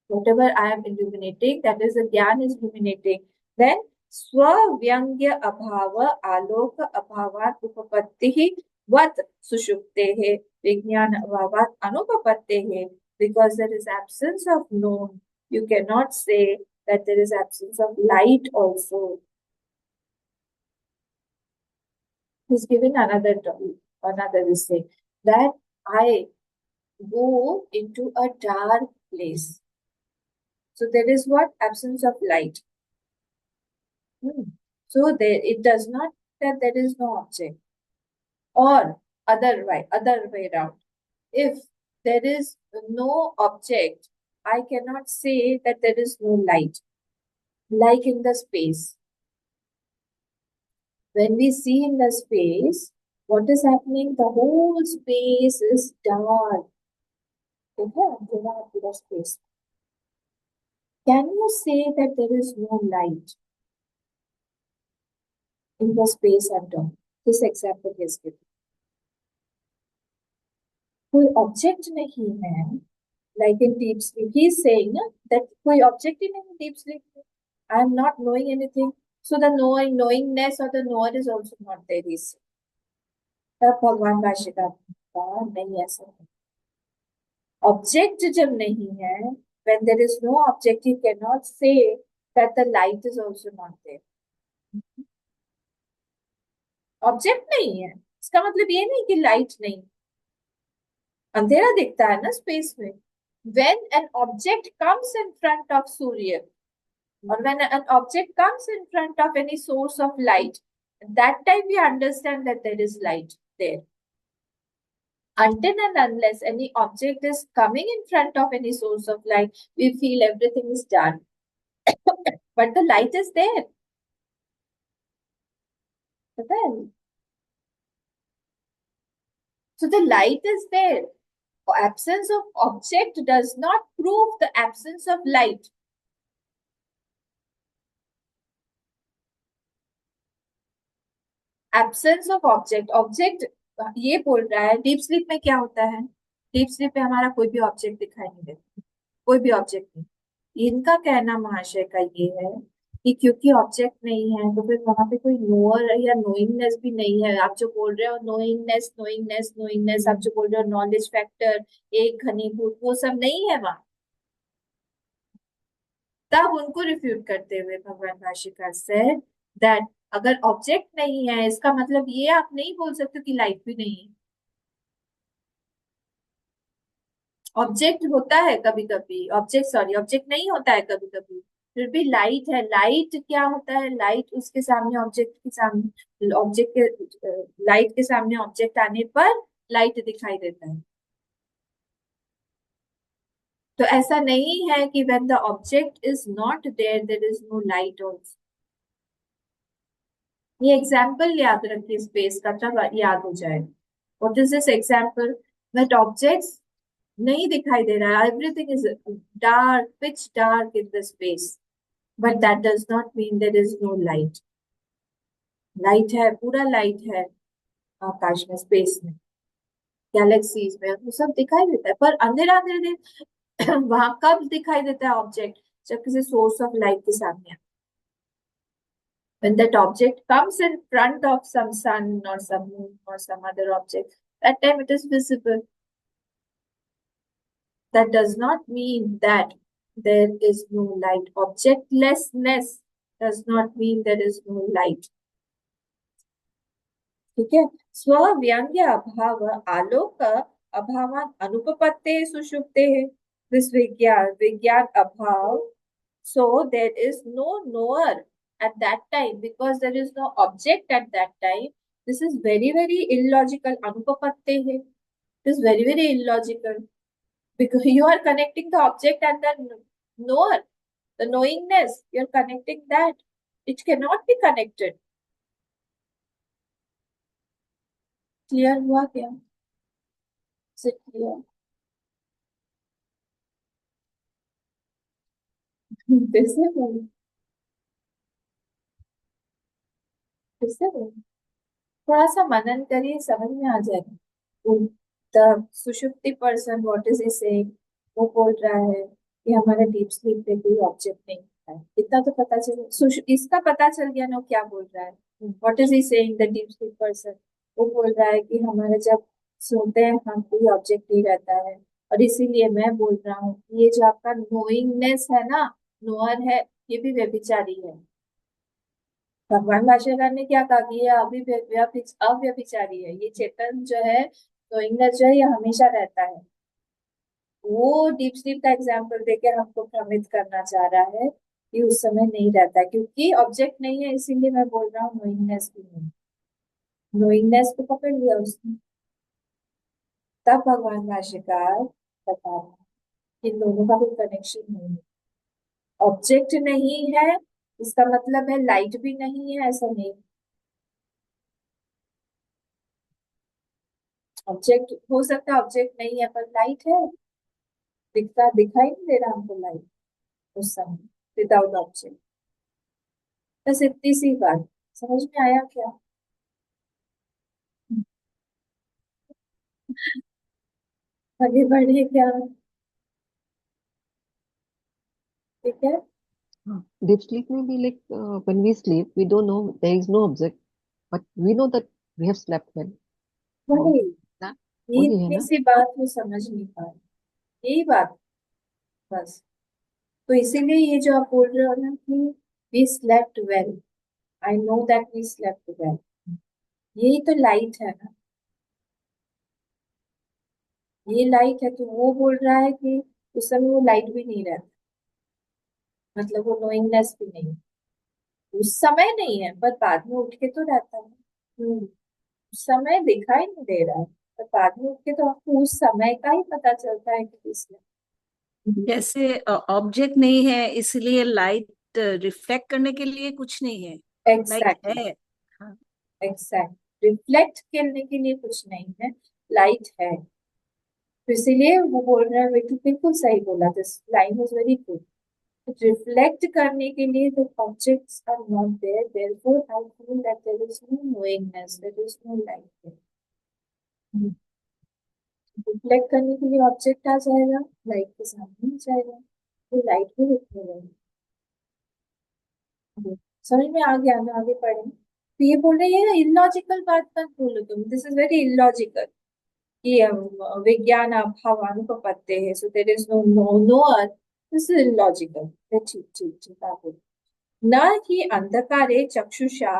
Whatever I am illuminating, that is the Gyan is illuminating. Then Swavyangya Abhava Aloka Abhavat Upapattihi Vat Sushuptehe Vijnana Abhavat Anupapattehe. Because there is absence of known, you cannot say that there is absence of light also. He's given another say that I go into a dark place. So there is what? Absence of light. So there, it does not that there is no object. Or other way around. If there is no object, I cannot say that there is no light. Like in the space. When we see in the space, what is happening? The whole space is dark. Okay, space. Can you say that there is no light in the space at all? This example is given. कोई object नहीं है, like in deep sleep. He is saying that कोई object ही नहीं deep sleep में. I am not knowing anything. So the knowingness or the knower is also not there. He said. तब भगवान भाष्यकार का नहीं ऐसा है. ऑब्जेक्ट जब नहीं है, when there is no object, you cannot say that the light is also not there. Object नहीं है, इसका मतलब ये नहीं कि लाइट नहीं. अंधेरा दिखता है ना स्पेस में. When an object comes in front of Surya, or when an object comes in front of any source of light, at that time we understand that there is light there. Until and unless any object is coming in front of any source of light, we feel everything is done. But the light is there. So the light is there. Absence of object does not prove the absence of light. Absence of object. Object ये बोल रहा है deep sleep में क्या होता है. Deep sleep में हमारा कोई भी ऑब्जेक्ट दिखाई नहीं देता, कोई भी ऑब्जेक्ट नहीं. इनका कहना महाशय का ये है कि क्योंकि ऑब्जेक्ट नहीं है तो फिर वहां पे कोई नोअर या नोइंगनेस भी नहीं है. आप जो बोल रहे हो नोइंगनेस नोइंगनेस नोइंगनेस, आप जो बोल रहे हो नॉलेज फैक्टर एक घनीभूत, वो सब नहीं है वहां. तब उनको रिफ्यूट करते हुए भगवान भाष्यकार से दैट अगर ऑब्जेक्ट नहीं है, इसका मतलब ये आप नहीं बोल सकते कि लाइट भी नहीं है. ऑब्जेक्ट होता है कभी कभी, ऑब्जेक्ट नहीं होता है कभी कभी, फिर भी लाइट है. लाइट क्या होता है? लाइट उसके सामने ऑब्जेक्ट के सामने ऑब्जेक्ट के लाइट के सामने ऑब्जेक्ट आने पर लाइट दिखाई देता है. तो ऐसा नहीं है कि when the object is not there, there is no light also. ये एग्जाम्पल याद रखिए स्पेस का, तब याद हो जाए. What is this example? That objects नहीं दिखाई दे रहा है, everything is dark, pitch dark in the space, but that does not mean there is no light. Light है, पूरा लाइट है आकाश में, स्पेस में, गैलेक्सीज में, वो सब दिखाई देता है. पर अंधेरा अंधेरे वहां कब दिखाई देता है ऑब्जेक्ट? जब किसी सोर्स ऑफ लाइट के सामने. When that object comes in front of some sun or some moon or some other object, that time it is visible. That does not mean that there is no light. Objectlessness does not mean there is no light. ठीक है. स्व व्यंग्य अभाव आलोक अभावान अनुपपत्ते सुषुप्ते है, this विज्ञान विज्ञान अभाव, so there is no knower at that time because there is no object at that time. This is very very illogical. Anupapatte hai, it is very very illogical because you are connecting the object and the knower, the knowingness, you're connecting that. It cannot be connected. Clear हुआ क्या? Is it clear? कैसे बोलूं? कैसे बोलूं? थोड़ा सा मनन करिए, समझ में आ जाएगा। द सुषुप्ति person what is he saying, वो बोल रहा है कि हमारे डीप स्लीप पे कोई ऑब्जेक्ट नहीं है। इतना तो पता चल, इसका पता चल गया ना वो क्या बोल रहा है। What is he saying, the deep sleep person, वो बोल रहा है कि हमारे जब सोते हैं हम कोई ऑब्जेक्ट नहीं रहता है, और इसीलिए मैं बोल रहा हूँ कि ये जो आपका नोइंगनेस है ना, नोअर है, ये भी व्यभिचारी है। भगवान भाष्यकार ने क्या कहा कि ये अव्यभिचारी है, ये चेतन जो है, नोइंगनेस जो है, ये हमेशा रहता है। वो डीप स्लीप का एग्जाम्पल देके हमको भ्रमित करना चाह रहा है कि उस समय नहीं रहता, क्योंकि ऑब्जेक्ट नहीं है, इसीलिए मैं बोल रहा हूँ नोइंगनेस भी नहीं। नोइंगनेस को पकड़ लिया उसने। तब भगवान भाष्यकार बता रहे हैं कि इन दोनों का कोई कनेक्शन नहीं है। ऑब्जेक्ट नहीं है इसका मतलब है लाइट भी नहीं है, ऐसा नहीं। ऑब्जेक्ट हो सकता है, ऑब्जेक्ट नहीं है पर लाइट है, दिखाई नहीं दे रहा हमको लाइट उस समय, विदाउट ऑब्जेक्ट। बस इतनी सी बात समझ में आया क्या? आगे बढ़े क्या? ठीक है। Deep sleep may be like when we sleep, we don't know there is no object, but we know that we have slept well. वही, ना ये वही है इतनी ना। सी बात वो समझ नहीं पा रहे, यही बात बस। तो इसीलिए ये जो आप बोल रहे हो ना कि we slept well, I know that we slept well, यही तो लाइट है ना, ये लाइट है। तो वो बोल रहा है कि उस समय वो लाइट भी नहीं रहता, मतलब वो नोइंगनेस भी नहीं, उस समय नहीं है पर बाद में उठ के तो रहता है। उस समय दिखाई नहीं दे रहा है पर बाद में उठ के तो आपको उस समय का ही पता चलता है कि इसलिए। जैसे ऑब्जेक्ट नहीं है इसलिए लाइट रिफ्लेक्ट करने के लिए कुछ नहीं है, लाइट एग्जैक्टली, है। हाँ। एग्जैक्ट, रिफ्लेक्ट करने के लिए कुछ नहीं है, लाइट है। तो इसीलिए वो बोल रहा है, बिल्कुल बिल्कुल सही बोला, this line was very good. Reflect करने के लिए the objects are not there, therefore I feel that there is no knowingness, there is no light there. Reflect करने के लिए ऑब्जेक्ट आ जाएगा, लाइट के सामने आ जाएगा, तो लाइट भी दिखने लगेगी। समझ में आ गया ना? आगे पढ़े तो ये बोल रहे हैं इलॉजिकल बात मत बोलो तुम, दिस इज वेरी इलॉजिकल कि विज्ञान अभाव अनुपपत्ति है, so there is no knower, this is illogical. ठीक ठीक ठीक, आगे। न हि अंधकारे चक्षुषा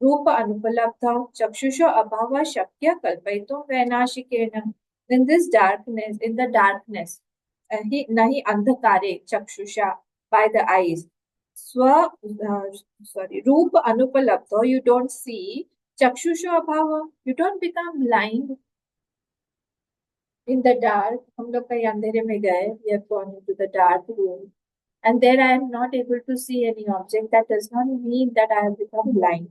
रूप अनुपलब्धौ चक्षुषो अभाव शक्य कल्पयितुं वैनाशिकेन। In this darkness, in the darkness, न हि अंधकारे चक्षुषा, by the eyes, स्व रूप अनुपलब्धो, you don't see, चक्षुषो अभाव, you don't become blind in the dark। हम लोग कहीं अंधेरे में गए, we have gone into the dark room and there I am not able to see any object, that does not mean that I have become blind,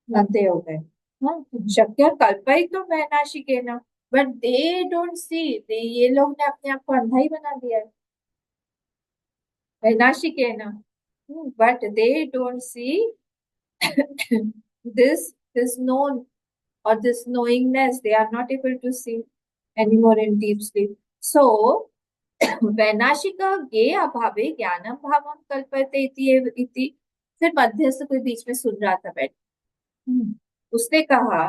अंधे हो गए। हाँ, शक्य कल्पयितुं वैनाशिकेन, बट दे डोंट सी, ये लोग ने अपने आप को अंधा ही बना दिया है, वैनाशिकेन, but they don't see this known or this knowingness, they are not able to see anymore in deep sleep. So वैनाशिक ज्ञेय अभावे ज्ञानम भावम कल्पयते इति। फिर मध्यस्थ कोई बीच में सुन रहा था बैठ, उसने कहा,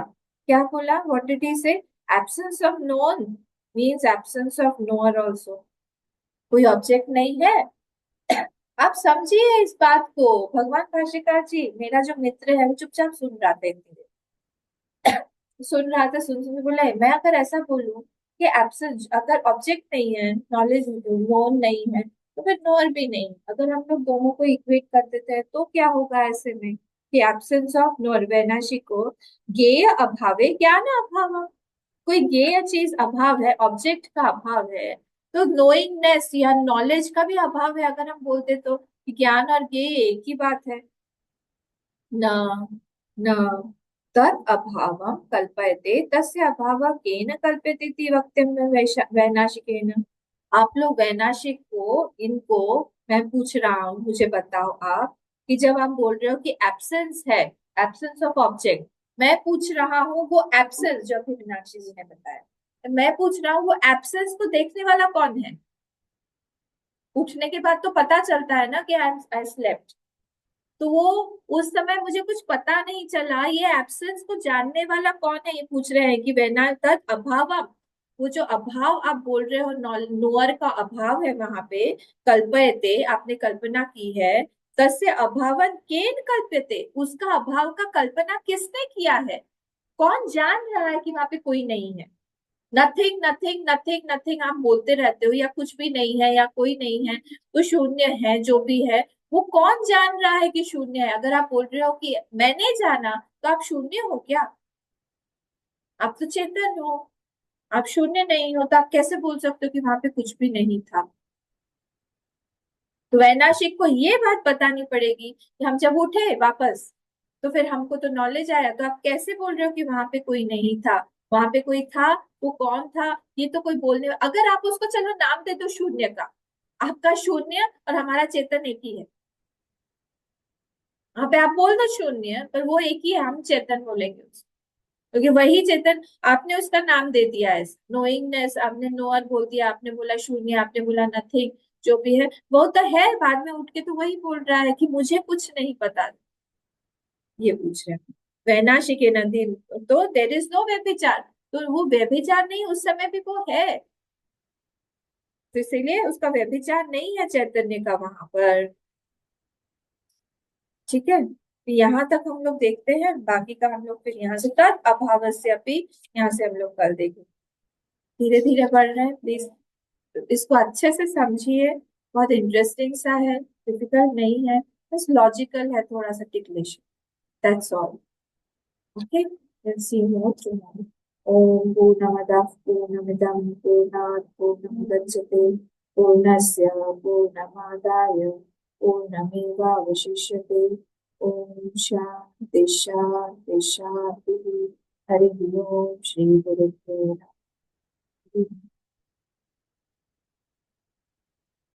क्या बोला, व्हाट डिड ही से, absence of known means absence of knower also. कोई ऑब्जेक्ट नहीं है, आप समझिए इस बात को। भगवान भाष्यकार जी, मेरा जो मित्र है वो चुपचाप सुन रहा था, इतनी देर सुन रहा था, सुन सुन के बोला, मैं अगर ऐसा बोलूं कि के एब्सेंस, अगर ऑब्जेक्ट नहीं है, नॉलेज नोन नहीं है, तो फिर नोअर भी नहीं। अगर हम लोग दोनों को इक्वेट कर देते हैं तो क्या होगा ऐसे में कि एब्सेंस ऑफ नोअर वैनाशिको ज्ञेय अभावे ज्ञान अभाव। कोई ज्ञेय चीज अभाव है, ऑब्जेक्ट का अभाव है, तो नोइंगनेस या नॉलेज का भी अभाव है। अगर हम बोलते तो कि ज्ञान और ज्ञेय एक ही बात है। न न तद अभावं कल्पयते तस्य अभावः केन कल्प्यते इति वक्तव्यं वैनाशिकेन। आप लोग वैनाशिक को, इनको मैं पूछ रहा हूँ, मुझे बताओ आप कि जब आप बोल रहे हो कि एब्सेंस है, एब्सेंस ऑफ ऑब्जेक्ट, मैं पूछ रहा हूँ वो एब्सेंस जो अभी मीनाक्षी जी ने बताया, तो मैं पूछ रहा हूँ वो एब्सेंस को देखने वाला कौन है? उठने के बाद तो पता चलता है ना कि आई स्लेप्ट, तो वो उस समय मुझे कुछ पता नहीं चला, ये एब्सेंस को जानने वाला कौन है? ये पूछ रहे हैं कि वेना तद अभाव, वो जो अभाव आप बोल रहे हो, नोअर का अभाव है वहां पे, कल्पयते आपने कल्पना की है, तस्य अभावन केन कल्प्यते, उसका अभाव का कल्पना किसने किया है? कौन जान रहा है कि वहां पे कोई नहीं है? नथिंग नथिंग नथिंग नथिंग आप बोलते रहते हो, या कुछ भी नहीं है या कोई नहीं है, तो शून्य है जो भी है, वो कौन जान रहा है कि शून्य है? अगर आप बोल रहे हो कि मैंने जाना, तो आप शून्य हो क्या? आप तो चेतन हो, आप शून्य नहीं हो, तो आप कैसे बोल सकते हो कि वहां पे कुछ भी नहीं था? तो वैनाशिक को ये बात बतानी पड़ेगी कि हम जब उठे वापस, तो फिर हमको तो नॉलेज आया, तो आप कैसे बोल रहे हो कि वहां पे कोई नहीं था? वहां पे कोई था, वो कौन था? ये तो कोई बोलने, अगर आप उसको चलो नाम दे दो शून्य का, आपका शून्य और हमारा चेतन एक ही है, वहां पे आप बोल दो शून्य, पर वो एक ही है, हम चेतन बोलेंगे उसको, क्योंकि वही चेतन, आपने उसका नाम दे दिया है नोइंगनेस, आपने नोअर बोल दिया, आपने बोला शून्य, आपने बोला नथिंग, जो भी है वो तो है, बाद में उठ के तो वही बोल रहा है कि मुझे कुछ नहीं पता, ये पूछ रहे हैं वैनाशिक नदी। तो देर इज नो व्यभिचार, तो वो व्यभिचार नहीं, उस समय भी वो है, तो इसीलिए उसका व्यभिचार नहीं है चैतन्य का वहां पर। ठीक है, तो यहाँ तक हम लोग देखते हैं, बाकी का हम लोग फिर यहाँ से तद अभाव से अपनी, यहाँ से हम लोग कल देखेंगे। धीरे धीरे बढ़ रहे हैं, प्लीज इसको अच्छे से समझिए, बहुत इंटरेस्टिंग सा है, डिफिकल्ट नहीं है, बस लॉजिकल है थोड़ा सा ticklish, that's all. Okay, let's see more tomorrow. ओम पूर्णमदः पूर्णमिदं पूर्णात् पूर्णमुदच्यते पूर्णस्य पूर्णमादाय पूर्णमेवावशिष्यते। ओम शांति शांति शांति। हरि ओम। श्री गुरुदेव नमः।